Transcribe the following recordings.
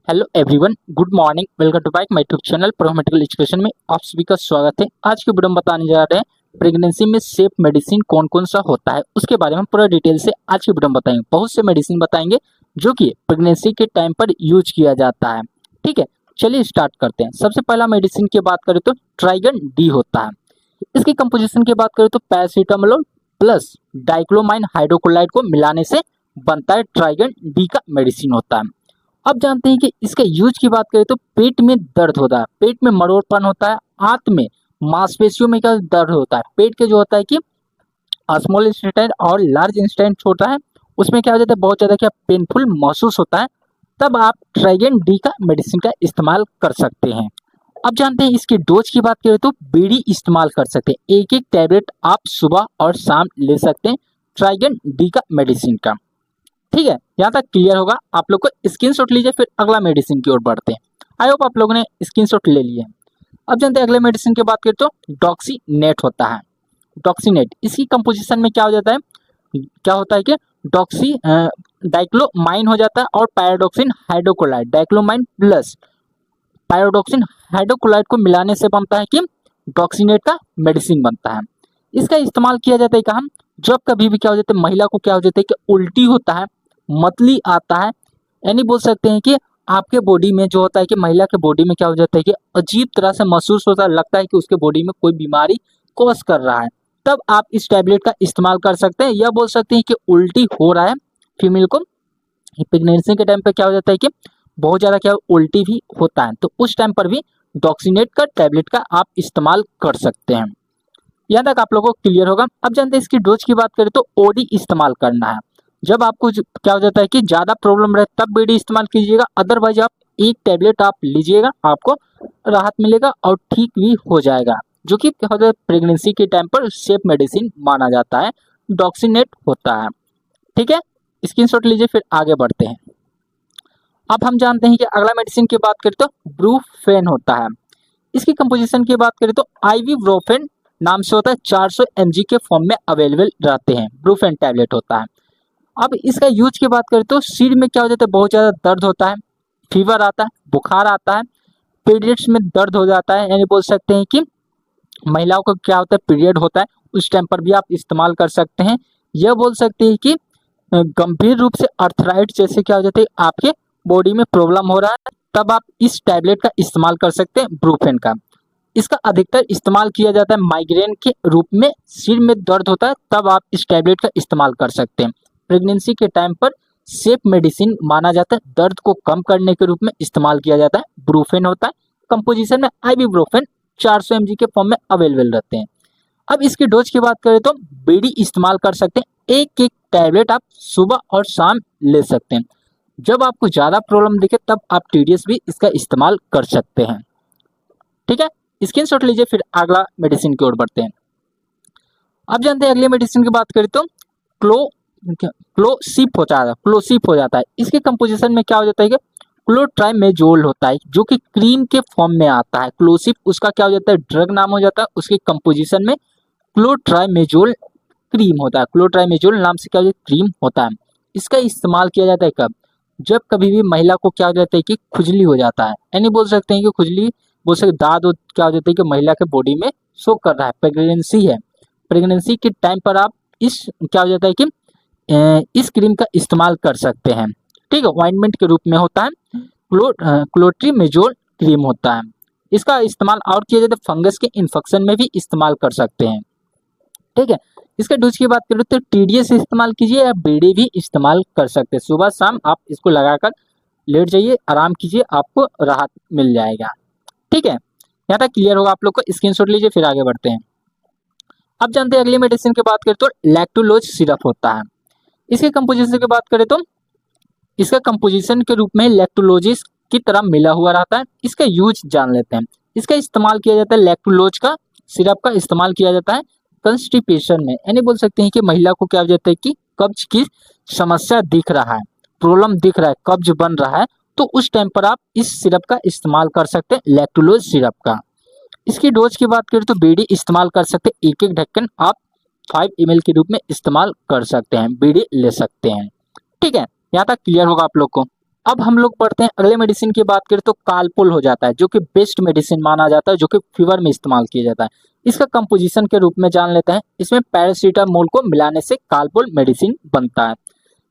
Hello everyone, good morning. Welcome to back my YouTube channel pro medical education में आप सभी का स्वागत है। आज के वीडियो में बताने जा रहे हैं प्रेगनेंसी में सेफ मेडिसिन कौन कौन सा होता है, उसके बारे में पूरा डिटेल से आज के वीडियो में बताएंगे। बहुत से मेडिसिन बताएंगे जो कि प्रेगनेंसी के टाइम पर यूज किया जाता है। ठीक है, चलिए स्टार्ट करते हैं। सबसे पहला मेडिसिन की बात करें तो ट्राइगन डी होता है। इसकी कंपोजिशन की बात करें तो पैरासीटामोल प्लस डाइक्लोमाइन हाइड्रोक्लोराइड को मिलाने से बनता है ट्राइगन डी का मेडिसिन होता है। अब जानते हैं कि इसका यूज की बात करें तो पेट में दर्द होता है, पेट में मरोड़पन होता है, आंत में मांसपेशियों में क्या दर्द होता है, पेट के जो होता है कि स्मॉल इंस्टेंट और लार्ज इंस्टेंट होता है, उसमें क्या हो जाता है बहुत ज्यादा क्या पेनफुल महसूस होता है, तब आप ट्राइगन डी का मेडिसिन का इस्तेमाल कर सकते हैं। अब जानते हैं इसकी डोज की बात करें तो बीडी इस्तेमाल कर सकते हैं। एक एक टैबलेट आप सुबह और शाम ले सकते हैं ट्राइगन डी का मेडिसिन का। ठीक है, यहाँ तक क्लियर होगा आप लोग को। स्क्रीनशॉट लीजिए, फिर अगला मेडिसिन की ओर बढ़ते हैं। आई होप आप लोगों ने स्क्रीनशॉट ले लिया है। अब जानते हैं अगले मेडिसिन की बात करें तो डॉक्सीनेट होता है। डॉक्सीनेट इसकी कंपोजिशन में क्या हो जाता है, क्या होता है कि डॉक्सी डाइक्लोमाइन हो जाता है और pyridoxine hydrochloride, dicyclomine plus pyridoxine hydrochloride को मिलाने से बनता है कि डॉक्सीनेट का मेडिसिन बनता है। इसका इस्तेमाल किया जाता है कहाँ, जब कभी भी क्या हो जाता है महिला को क्या हो जाता है कि उल्टी होता है, मतली आता है, यानी बोल सकते हैं कि आपके बॉडी में जो होता है कि महिला के बॉडी में क्या हो जाता है कि अजीब तरह से महसूस होता है, लगता है कि उसके बॉडी में कोई बीमारी कॉज कर रहा है, तब आप इस टैबलेट का इस्तेमाल कर सकते हैं। या बोल सकते हैं कि उल्टी हो रहा है फीमेल को, प्रेगनेंसी के टाइम पे क्या हो जाता है कि बहुत ज़्यादा क्या उल्टी भी होता है, तो उस टाइम पर भी डॉक्सीनेट का टैबलेट का आप इस्तेमाल कर सकते हैं। यहाँ तक आप लोगों को क्लियर होगा। अब जानते हैं इसकी डोज की बात करें तो ओडी इस्तेमाल करना है। जब आपको क्या हो जाता है कि ज़्यादा प्रॉब्लम रहे तब बीडी इस्तेमाल कीजिएगा, अदरवाइज आप एक टैबलेट आप लीजिएगा, आपको राहत मिलेगा और ठीक भी हो जाएगा, जो कि क्या होता है प्रेगनेंसी के टाइम पर सेफ मेडिसिन माना जाता है, डॉक्सीनेट होता है। ठीक है, स्क्रीनशॉट लीजिए, फिर आगे बढ़ते हैं। अब हम जानते हैं कि अगला मेडिसिन की बात करें तो ब्रूफेन होता है। इसकी कंपोजिशन की बात करें तो आईवी ब्रोफेन नाम से होता है, 400 mg के फॉर्म में अवेलेबल रहते हैं, ब्रूफेन टैबलेट होता है। अब इसका यूज की बात करें तो सिर में क्या हो जाता है बहुत ज़्यादा दर्द होता है, फीवर आता है, बुखार आता है, पीरियड्स में दर्द हो जाता है, यानी बोल सकते हैं कि महिलाओं को क्या होता है पीरियड होता है, उस टाइम पर भी आप इस्तेमाल कर सकते हैं। यह बोल सकते हैं कि गंभीर रूप से अर्थराइट जैसे क्या हो जाते हैं आपके बॉडी में प्रॉब्लम हो रहा है, तब आप इस टैबलेट का इस्तेमाल कर सकते हैं ब्रूफेन का। इसका अधिकतर इस्तेमाल किया जाता है माइग्रेन के रूप में, सिर में दर्द होता है तब आप इस टैबलेट का इस्तेमाल कर सकते हैं। प्रेगनेंसी के टाइम पर सेफ मेडिसिन माना जाता है, दर्द को कम करने के रूप में इस्तेमाल किया जाता है, ब्रूफेन होता है। कंपोजिशन में आइबुप्रोफेन 400 mg के फॉर्म में अवेलेबल रहते हैं। अब इसकी डोज की बात करें तो बीडी इस्तेमाल कर सकते हैं, एक एक टैबलेट आप सुबह और शाम ले सकते हैं। जब आपको ज़्यादा प्रॉब्लम दिखे तब आप टीडीएस भी इसका इस्तेमाल कर सकते हैं। ठीक है, स्क्रीनशॉट लीजिए, फिर अगला मेडिसिन की ओर बढ़ते हैं। अब जानते हैं अगली मेडिसिन की बात करें तो क्लो क्लोसिप हो जाता है। इसके कंपोजिशन में क्या हो जाता है कि क्लोट्राइमेजोल होता है, जो कि क्रीम के फॉर्म में आता है। क्लोसिप उसका क्या हो जाता है ड्रग नाम हो जाता है, उसके कंपोजिशन में क्लोट्राइमेजोल क्रीम होता है, क्लोट्राइमेजोल नाम से क्या हो जाता है क्रीम होता है। इसका इस्तेमाल किया जाता है कब, जब कभी भी महिला को क्या हो जाता है कि खुजली हो जाता है, यानी बोल सकते हैं कि खुजली बोल सकते दाद क्या हो जाता है कि महिला के बॉडी में शो कर रहा है, प्रेगनेंसी है, प्रेगनेंसी के टाइम पर आप इस क्या हो जाता है कि इस क्रीम का इस्तेमाल कर सकते हैं। ठीक है, ऑइंटमेंट के रूप में होता है, क्लोट्रीमेजोल क्रीम होता है। इसका इस्तेमाल और किया जाता है फंगस के इन्फेक्शन में भी इस्तेमाल कर सकते हैं। ठीक है, इसके डोज की बात करें तो टीडीएस इस्तेमाल कीजिए या बीडी भी इस्तेमाल कर सकते हैं। सुबह शाम आप इसको लगाकर लेट जाइए, आराम कीजिए, आपको राहत मिल जाएगा। ठीक है, यहाँ तक क्लियर होगा आप लोग को। स्क्रीनशॉट लीजिए, फिर आगे बढ़ते हैं। अब जानते हैं अगली मेडिसिन की बात करें तो लैक्टुलोज सिरप होता है। इसके कंपोजिशन की बात करें तो इसका कंपोजिशन के रूप में लैक्टुलोजिस की तरह मिला हुआ रहता है। इसका यूज जान लेते हैं। इसका इस्तेमाल किया जाता है, लैक्टुलोज का सिरप का इस्तेमाल किया जाता है कंस्टिपेशन में, यानी बोल सकते हैं कि महिला को क्या हो जाता है कि कब्ज की समस्या दिख रहा है, प्रॉब्लम दिख रहा है, कब्ज बन रहा है, तो उस टाइम पर आप इस सिरप का इस्तेमाल कर सकते हैं, लैक्टुलोज सिरप का। इसकी डोज की बात करें तो बीडी इस्तेमाल कर सकते हैं, एक एक ढक्कन आप 5 ml के रूप में इस्तेमाल कर सकते हैं, बीडी ले सकते हैं। ठीक है, यहाँ तक क्लियर होगा आप लोग को। अब हम लोग पढ़ते हैं अगले मेडिसिन की बात करें तो कालपुल हो जाता है, जो कि बेस्ट मेडिसिन माना जाता है, जो कि फीवर में इस्तेमाल किया जाता है। इसका कंपोजिशन के रूप में जान लेते हैं। इसमें पैरासीटामोल को मिलाने से कालपुल मेडिसिन बनता है।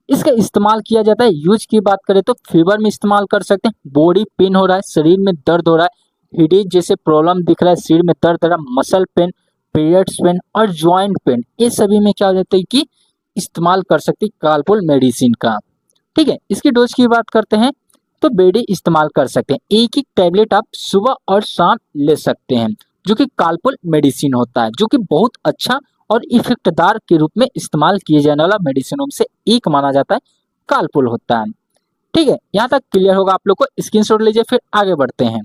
इसका इस्तेमाल किया जाता है, यूज की बात करें तो फीवर में इस्तेमाल कर सकते हैं, बॉडी पेन हो रहा है, शरीर में दर्द हो रहा है, हेडेक जैसे प्रॉब्लम दिख रहा है, सिर में दर्द हो रहा है, मसल पेन, पीरियड्स पेन और ज्वाइंट पेन, ये सभी में क्या हो जाता है कि इस्तेमाल कर सकते हैं कालपुल मेडिसिन का। ठीक है, इसकी डोज की बात करते हैं तो बेडी इस्तेमाल कर सकते हैं। एक एक टैबलेट आप सुबह और शाम ले सकते हैं, जो कि कालपुल मेडिसिन होता है, जो कि बहुत अच्छा और इफेक्टदार के रूप में इस्तेमाल किए जाने वाला मेडिसिनों में से एक माना जाता है, कालपुल होता है। ठीक है, यहाँ तक क्लियर होगा आप लोग को। स्क्रीनशॉट लीजिए, फिर आगे बढ़ते हैं।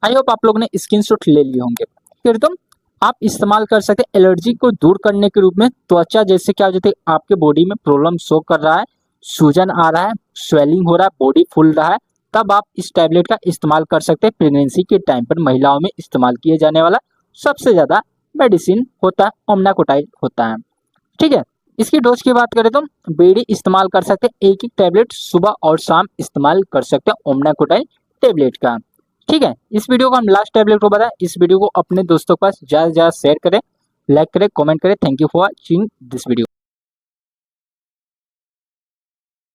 आई होप आप लोग ने स्क्रीनशॉट ले लिए होंगे। फिर तुम आप इस्तेमाल कर सकते हैं एलर्जी को दूर करने के रूप में। त्वचा जैसे क्या हो जाती है, आपके बॉडी में प्रॉब्लम शो कर रहा है, सूजन आ रहा है, स्वेलिंग हो रहा है, बॉडी फूल रहा है, तब आप इस टैबलेट का इस्तेमाल कर सकते हैं। प्रेगनेंसी के टाइम पर महिलाओं में इस्तेमाल किए जाने वाला सबसे ज्यादा मेडिसिन होता है, ओमनाकोटाइल होता है। ठीक है, इसकी डोज की बात करें तो बेडी इस्तेमाल कर सकते हैं, एक एक टैबलेट सुबह और शाम इस्तेमाल कर सकते हैं ओमनाकोटाइल टैबलेट का। ठीक है, इस वीडियो को हम लास्ट टैबलेट को बताएं। इस वीडियो को अपने दोस्तों के पास ज्यादा से ज्यादा शेयर करें, लाइक करें, कमेंट करें। Thank you for watching this video.